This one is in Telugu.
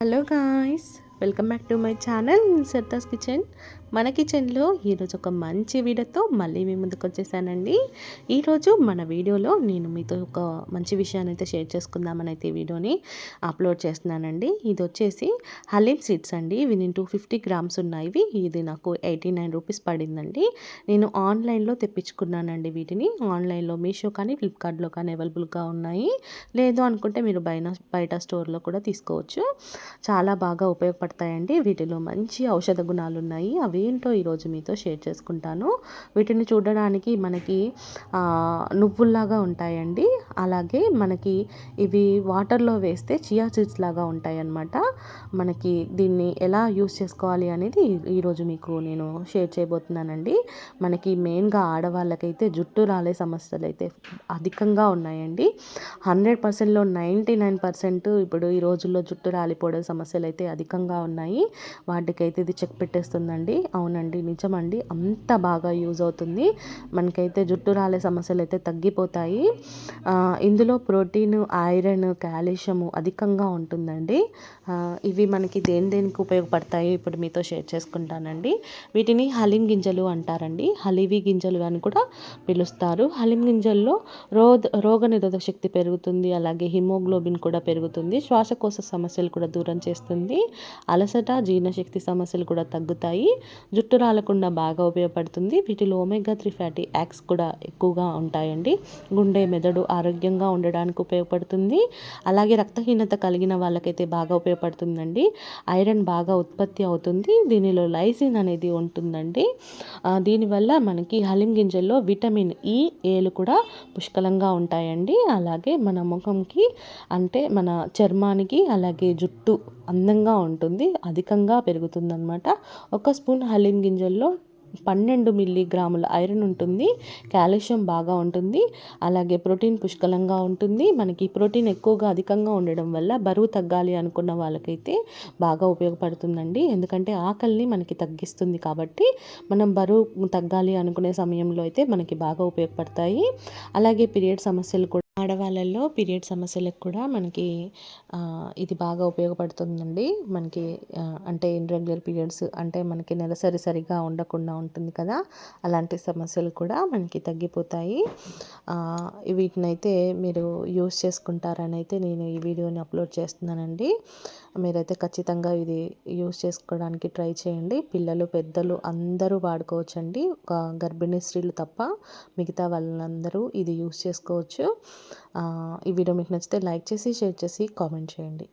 Hello guys, welcome back to my channel సర్దాస్ kitchen. మన కిచెన్లో ఈరోజు ఒక మంచి వీడియోతో మళ్ళీ మీ ముందుకు వచ్చేసానండి. ఈరోజు మన వీడియోలో నేను మీతో ఒక మంచి విషయాన్ని అయితే షేర్ చేసుకుందామని అయితే వీడియోని అప్లోడ్ చేస్తున్నానండి. ఇది వచ్చేసి హలీమ్ సీడ్స్ అండి. ఇవి నేను 250 గ్రామ్స్ ఉన్నాయి. ఇది నాకు 89 రూపీస్ పడిందండి. నేను ఆన్లైన్లో తెప్పించుకున్నానండి. వీటిని ఆన్లైన్లో మీషో కానీ ఫ్లిప్కార్ట్లో కానీ అవైలబుల్గా ఉన్నాయి. లేదు అనుకుంటే మీరు బయట స్టోర్లో కూడా తీసుకోవచ్చు. చాలా బాగా ఉపయోగపడతాయండి. వీటిలో మంచి ఔషధ గుణాలు ఉన్నాయి. అవేంటో ఈరోజు మీతో షేర్ చేసుకుంటాను. వీటిని చూడడానికి మనకి నువ్వుల్లాగా ఉంటాయండి. అలాగే మనకి ఇవి వాటర్లో వేస్తే చియా సీడ్స్ లాగా ఉంటాయి అన్నమాట. మనకి దీన్ని ఎలా యూస్ చేసుకోవాలి అనేది ఈరోజు మీకు నేను షేర్ చేయబోతున్నానండి. మనకి మెయిన్గా ఆడవాళ్ళకైతే జుట్టు రాలే సమస్యలు అయితే అధికంగా ఉన్నాయండి. 100%లో 99% ఇప్పుడు ఈ రోజుల్లో జుట్టు రాలిపోవడం సమస్యలు అయితే అధికంగా ఉన్నాయి. వాటికైతే ఇది చెక్ పెట్టేస్తుందండి. అవునండి, నిజమండి, అంత బాగా యూజ్ అవుతుంది. మనకైతే జుట్టు రాలే సమస్యలు అయితే తగ్గిపోతాయి. ఇందులో ప్రోటీన్, ఐరన్, కాల్షియము అధికంగా ఉంటుందండి. ఇవి మనకి దేనికి ఉపయోగపడతాయో ఇప్పుడు మీతో షేర్ చేసుకుంటానండి. వీటిని హలీం గింజలు అంటారండి. హలీవీ గింజలు అని కూడా పిలుస్తారు. హలీం గింజల్లో రోగ నిరోధక శక్తి పెరుగుతుంది. అలాగే హిమోగ్లోబిన్ కూడా పెరుగుతుంది. శ్వాసకోశ సమస్యలు కూడా దూరం చేస్తుంది. అలసట, జీర్ణశక్తి సమస్యలు కూడా తగ్గుతాయి. జుట్టు రాలకుండా బాగా ఉపయోగపడుతుంది. వీటిలో ఒమేగా 3 ఫ్యాటీ యాసిడ్స్ కూడా ఎక్కువగా ఉంటాయండి. గుండె, మెదడు ఆరోగ్యంగా ఉండడానికి ఉపయోగపడుతుంది. అలాగే రక్తహీనత కలిగిన వాళ్ళకైతే బాగా ఉపయోగపడుతుందండి. ఐరన్ బాగా ఉత్పత్తి అవుతుంది. దీనిలో లైసిన్ అనేది ఉంటుందండి. దీనివల్ల మనకి హలీం గింజల్లో విటమిన్ ఈ, ఏలు కూడా పుష్కలంగా ఉంటాయండి. అలాగే మన ముఖంకి అంటే మన చర్మానికి అలాగే జుట్టు అందంగా ఉంటుంది, అధికంగా పెరుగుతుందన్నమాట. ఒక స్పూన్ హలీం గింజల్లో 12 మిల్లీగ్రాముల ఐరన్ ఉంటుంది. కాల్షియం బాగా ఉంటుంది. అలాగే ప్రోటీన్ పుష్కలంగా ఉంటుంది. మనకి ప్రోటీన్ ఎక్కువగా అధికంగా ఉండడం వల్ల బరువు తగ్గాలి అనుకున్న వాళ్ళకైతే బాగా ఉపయోగపడుతుందండి. ఎందుకంటే ఆకలిని మనకి తగ్గిస్తుంది కాబట్టి మనం బరువు తగ్గాలి అనుకునే సమయంలో అయితే మనకి బాగా ఉపయోగపడతాయి. అలాగే పీరియడ్ సమస్యలు కూడా ఆడవాళ్ళల్లో పీరియడ్ సమస్యలకు కూడా మనకి ఇది బాగా ఉపయోగపడుతుందండి. మనకి అంటే ఇర్రెగ్యులర్ పీరియడ్స్ అంటే మనకి నెలసరి సరిగా ఉండకుండా ఉంటుంది కదా, అలాంటి సమస్యలు కూడా మనకి తగ్గిపోతాయి. వీటినైతే మీరు యూస్ చేసుకుంటారని అయితే నేను ఈ వీడియోని అప్లోడ్ చేస్తున్నానండి. మీరైతే ఖచ్చితంగా ఇది యూస్ చేసుకోవడానికి ట్రై చేయండి. పిల్లలు, పెద్దలు అందరూ వాడుకోవచ్చండి. ఒక గర్భిణీ స్త్రీలు తప్ప మిగతా వాళ్ళందరూ ఇది యూస్ చేసుకోవచ్చు. ఈ వీడియో మీకు నచ్చితే లైక్ చేసి, షేర్ చేసి, కామెంట్ చేయండి.